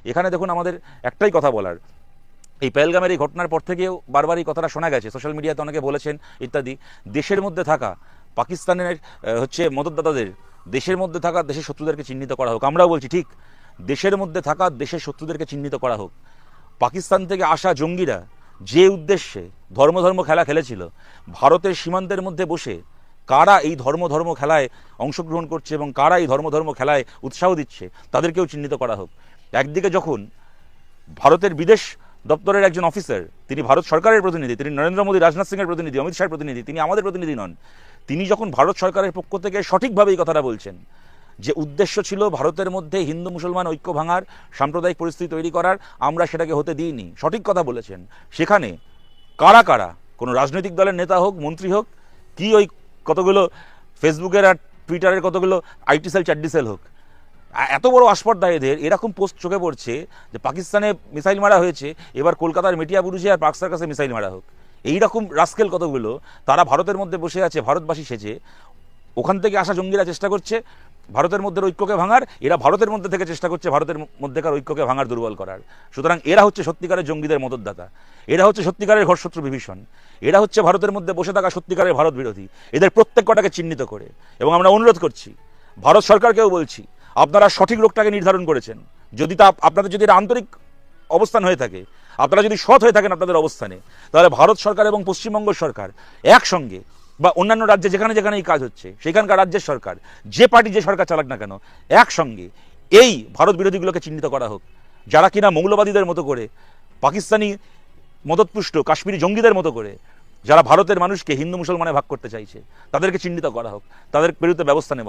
এখানে দেখুন আমাদের একটাই কথা বলার, এই পেহেলগামের এই ঘটনার পর থেকেও বারবার এই কথাটা শোনা গেছে, সোশ্যাল মিডিয়াতে অনেকে বলেছেন ইত্যাদি, দেশের মধ্যে থাকা পাকিস্তানের মদতদাতাদের, দেশের মধ্যে থাকা দেশের শত্রুদেরকে চিহ্নিত করা হোক। আমরাও বলছি ঠিক, দেশের মধ্যে থাকা দেশের শত্রুদেরকে চিহ্নিত করা হোক। পাকিস্তান থেকে আসা জঙ্গিরা যে উদ্দেশ্যে ধর্ম খেলা খেলেছিল, ভারতের সীমান্তের মধ্যে বসে কারা এই ধর্ম খেলায় অংশগ্রহণ করছে এবং কারা এই ধর্ম খেলায় উৎসাহ দিচ্ছে, তাদেরকেও চিহ্নিত করা হোক। একদিকে যখন ভারতের বিদেশ দপ্তরের একজন অফিসার, তিনি ভারত সরকারের প্রতিনিধি, তিনি নরেন্দ্র মোদী, রাজনাথ সিংয়ের প্রতিনিধি, অমিত শাহের প্রতিনিধি, তিনি আমাদের প্রতিনিধি নন, তিনি যখন ভারত সরকারের পক্ষ থেকে সঠিকভাবে এই কথাটা বলছেন যে উদ্দেশ্য ছিল ভারতের মধ্যে হিন্দু মুসলমান ঐক্য ভাঙার, সাম্প্রদায়িক পরিস্থিতি তৈরি করার, আমরা সেটাকে হতে দিইনি, সঠিক কথা বলেছেন, সেখানে কারা কারা, কোনো রাজনৈতিক দলের নেতা হোক, মন্ত্রী হোক, কি ওই কতগুলো ফেসবুকের আর টুইটারের কতগুলো আইটি সেল, চাড্ডি সেল হোক, এত বড় আস্পর্ধা এদের, এরকম পোস্ট চোখে পড়ছে যে পাকিস্তানে মিসাইল মারা হয়েছে, এবার কলকাতার মেটিয়া বুরুজে আর পার্ক সার্কাসে মিসাইল মারা হোক। এইরকম রাস্কেল কতগুলো, তারা ভারতের মধ্যে বসে আছে ভারতবাসী সেজে, ওখান থেকে আসা জঙ্গিরা চেষ্টা করছে ভারতের মধ্যে ঐক্যকে ভাঙার, এরা ভারতের মধ্যে থেকে চেষ্টা করছে ভারতের মধ্যেকার ঐক্যকে ভাঙার, দুর্বল করার। সুতরাং এরা হচ্ছে সত্যিকারের জঙ্গিদের মদতদাতা, এরা হচ্ছে সত্যিকারের ঘরশত্রু বিভীষণ, এরা হচ্ছে ভারতের মধ্যে বসে থাকা সত্যিকারের ভারত বিরোধী। এদের প্রত্যেক কটাকে চিহ্নিত করে, এবং আমরা অনুরোধ করছি ভারত সরকারকেও বলছি, আপনারা সঠিক লোকটাকে নির্ধারণ করেছেন, যদি তা আপনাদের যদি এটা আন্তরিক অবস্থান হয়ে থাকে, আপনারা যদি সৎ হয়ে থাকেন আপনাদের অবস্থানে, তাহলে ভারত সরকার এবং পশ্চিমবঙ্গ সরকার একসঙ্গে, বা অন্যান্য রাজ্যে যেখানে যেখানে এই কাজ হচ্ছে সেখানকার রাজ্যের সরকার, যে পার্টি যে সরকার চালাক না কেন, একসঙ্গে এই ভারত বিরোধীগুলোকে চিহ্নিত করা হোক, যারা কিনা মৌলবাদীদের মতো করে, পাকিস্তানি মদতপুষ্ট কাশ্মীরি জঙ্গিদের মতো করে যারা ভারতের মানুষকে হিন্দু মুসলমানে ভাগ করতে চাইছে, তাদেরকে চিহ্নিত করা হোক, তাদের বিরুদ্ধে ব্যবস্থা নেওয়া।